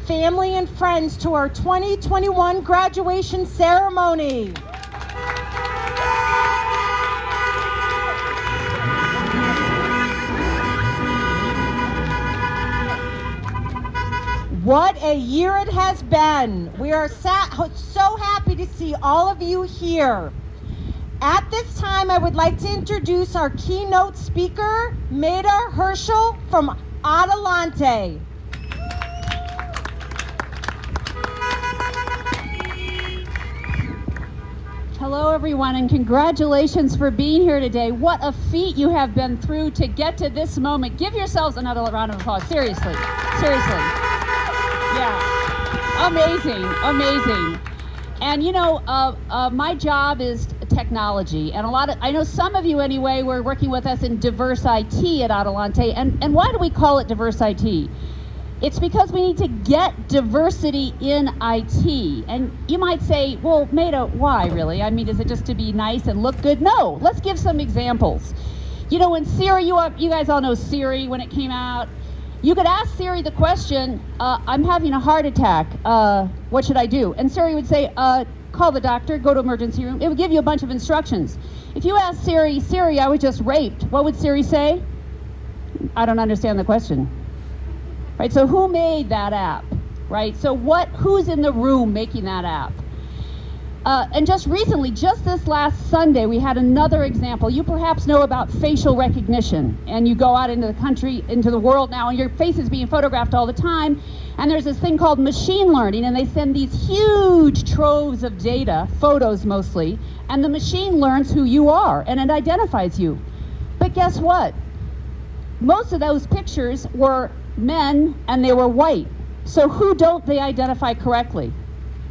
family, and friends to our 2021 graduation ceremony. What a year it has been. We are so happy to see all of you here. At this time, I would like to introduce our keynote speaker, Hirschl from Adelante. Hello, everyone, and congratulations for being here today. What a feat you have been through to get to this moment. Give yourselves another round of applause. Seriously. Yeah, amazing. And you know, my job is technology, and I know some of you anyway were working with us in diverse IT at Adelante. And why do we call it diverse IT? It's because we need to get diversity in IT. And you might say, well, Maida, why really? I mean, is it just to be nice and look good? No, let's give some examples. You know, when Siri, you guys all know Siri when it came out. You could ask Siri the question, I'm having a heart attack, what should I do? And Siri would say, call the doctor, go to emergency room. It would give you a bunch of instructions. If you ask Siri, I was just raped, what would Siri say? I don't understand the question. Right, so who made that app, right? So who's in the room making that app? And just recently, just this last Sunday, we had another example. You perhaps know about facial recognition, and you go out into the country, into the world now, and your face is being photographed all the time, and there's this thing called machine learning, and they send these huge troves of data, photos mostly, and the machine learns who you are, and it identifies you. But guess what? Most of those pictures were men, and they were white. So who don't they identify correctly?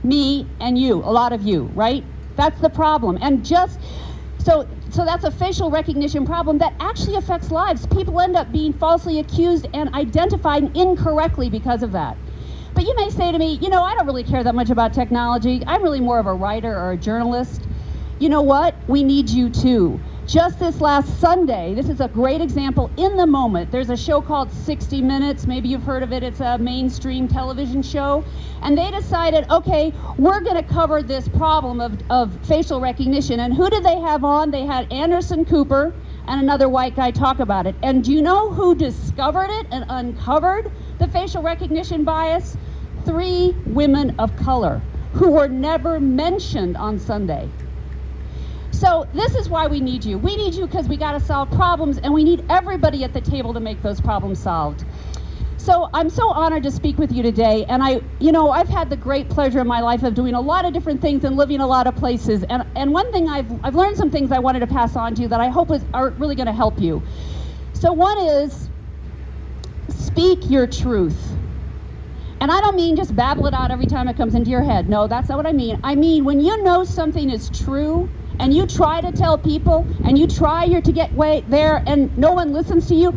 Me and you, a lot of you, right? That's the problem. And so that's a facial recognition problem that actually affects lives. People end up being falsely accused and identified incorrectly because of that. But you may say to me, you know, I don't really care that much about technology. I'm really more of a writer or a journalist. You know what? We need you too. Just this last Sunday, this is a great example in the moment. There's a show called 60 Minutes. Maybe you've heard of it. It's a mainstream television show. And they decided, okay, we're going to cover this problem of facial recognition. And who did they have on? They had Anderson Cooper and another white guy talk about it. And do you know who discovered it and uncovered the facial recognition bias? 3 women of color who were never mentioned on Sunday. So this is why we need you. We need you because we got to solve problems, and we need everybody at the table to make those problems solved. So I'm so honored to speak with you today, and I've had the great pleasure in my life of doing a lot of different things and living a lot of places. And one thing I've learned some things I wanted to pass on to you that I hope are really going to help you. So one is speak your truth. And I don't mean just babble it out every time it comes into your head. No, that's not what I mean. I mean when you know something is true, and you try to tell people, and you try to get way there, and no one listens to you,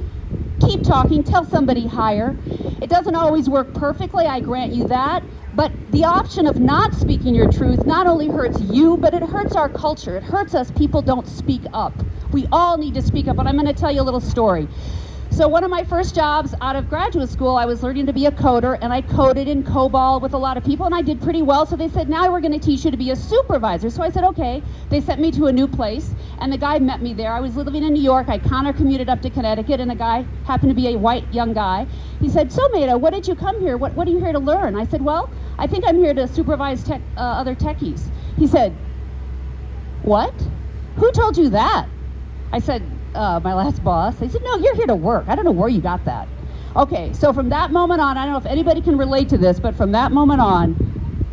keep talking, tell somebody higher. It doesn't always work perfectly, I grant you that, but the option of not speaking your truth not only hurts you, but it hurts our culture. It hurts us. People don't speak up. We all need to speak up, and I'm going to tell you a little story. So one of my first jobs out of graduate school, I was learning to be a coder, and I coded in COBOL with a lot of people, and I did pretty well. So they said, now we're going to teach you to be a supervisor. So I said, okay. They sent me to a new place, and the guy met me there. I was living in New York. I counter-commuted up to Connecticut, and the guy happened to be a white young guy. He said, so Maida, what did you come here? What are you here to learn? I said, well, I think I'm here to supervise other techies. He said, what? Who told you that? I said, my last boss. They said, no, you're here to work. I don't know where you got that. Okay, so from that moment on, I don't know if anybody can relate to this, but from that moment on,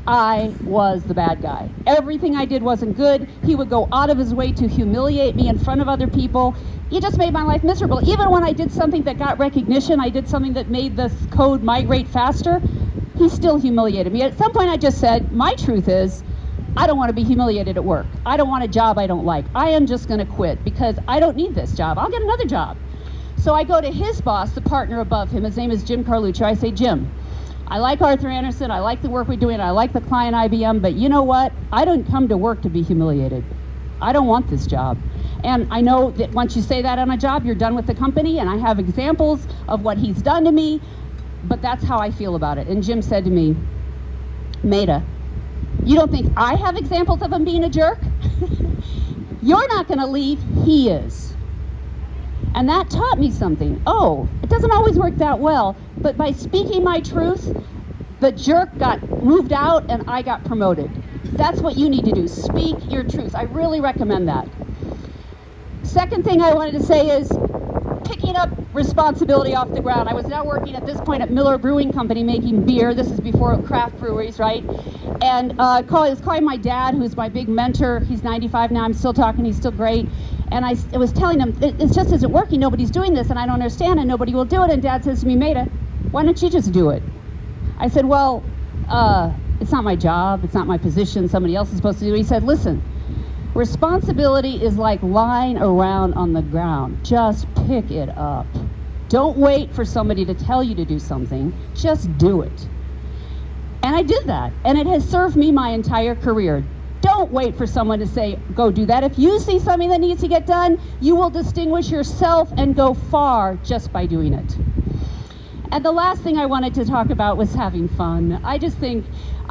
I was the bad guy. Everything I did wasn't good. He would go out of his way to humiliate me in front of other people. He just made my life miserable. Even when I did something that got recognition, I did something that made this code migrate faster, he still humiliated me. At some point I just said, my truth is, I don't want to be humiliated at work. I don't want a job I don't like. I am just going to quit because I don't need this job. I'll get another job. So I go to his boss, the partner above him. His name is Jim Carlucci. I say, Jim, I like Arthur Anderson. I like the work we're doing. I like the client IBM. But you know what? I don't come to work to be humiliated. I don't want this job. And I know that once you say that on a job, you're done with the company. And I have examples of what he's done to me. but that's how I feel about it. And Jim said to me, Maida, you don't think I have examples of him being a jerk? You're not going to leave, he is. And that taught me something. Oh, it doesn't always work that well, but by speaking my truth, the jerk got moved out and I got promoted. That's what you need to do. Speak your truth. I really recommend that. Second thing I wanted to say is picking up responsibility off the ground. I was now working at this point at Miller Brewing Company making beer. This is before craft breweries, right? And I was calling my dad, who's my big mentor. He's 95 now. I'm still talking. He's still great. And I was telling him, it just isn't working. Nobody's doing this, and I don't understand, and nobody will do it. And Dad says to me, Maida, why don't you just do it? I said, well, it's not my job. It's not my position. Somebody else is supposed to do it. He said, listen, responsibility is like lying around on the ground. Just pick it up. Don't wait for somebody to tell you to do something. Just do it. And I did that. And it has served me my entire career. Don't wait for someone to say, go do that. If you see something that needs to get done, you will distinguish yourself and go far just by doing it. And the last thing I wanted to talk about was having fun. I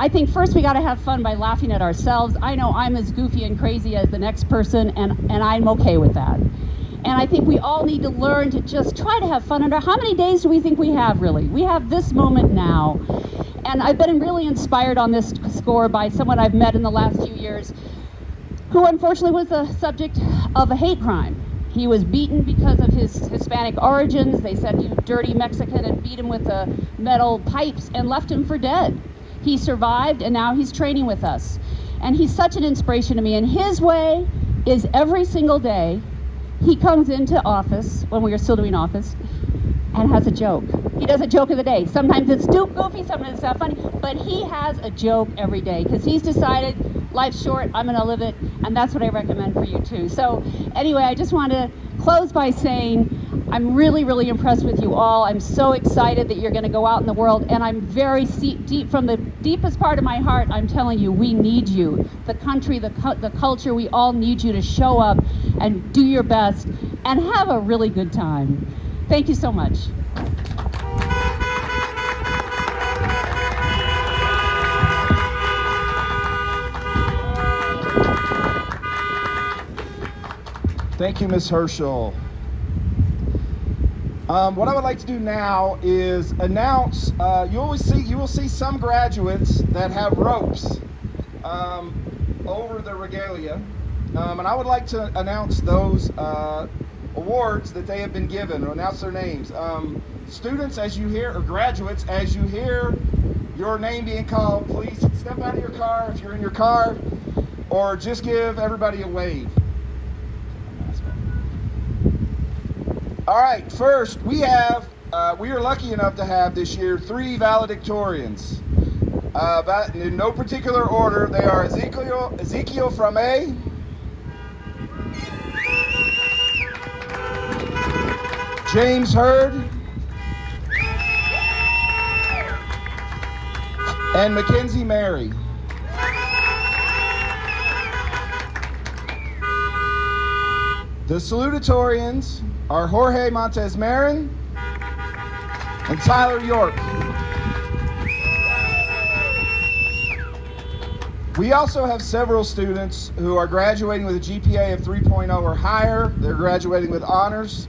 think first we got to have fun by laughing at ourselves. I know I'm as goofy and crazy as the next person, and I'm okay with that. And I think we all need to learn to just try to have fun. How many days do we think we have, really? We have this moment now. And I've been really inspired on this score by someone I've met in the last few years who unfortunately was the subject of a hate crime. He was beaten because of his Hispanic origins. They said, you dirty Mexican, and beat him with the metal pipes and left him for dead. He survived, and now he's training with us. And he's such an inspiration to me. And his way is every single day, he comes into office, when we are still doing office, and has a joke. He does a joke of the day. Sometimes it's goofy, sometimes it's not funny, but he has a joke every day because he's decided life's short, I'm gonna live it, and that's what I recommend for you too. So anyway, I just want to close by saying I'm really, really impressed with you all. I'm so excited that you're gonna go out in the world, and I'm very deep, from the deepest part of my heart, I'm telling you, we need you. The country, the culture, we all need you to show up and do your best and have a really good time. Thank you so much. Thank you, Ms. Hirschl. What I would like to do now is announce, you will see some graduates that have ropes over the regalia, and I would like to announce those awards that they have been given, or announce their names. Students, as you hear, or graduates, as you hear your name being called, please step out of your car if you're in your car, or just give everybody a wave. All right, first we are lucky enough to have this year 3 valedictorians. In no particular order, they are Ezekiel from A, James Hurd, and Mackenzie Mary. The salutatorians are Jorge Montes Marin and Tyler York. We also have several students who are graduating with a GPA of 3.0 or higher. They're graduating with honors.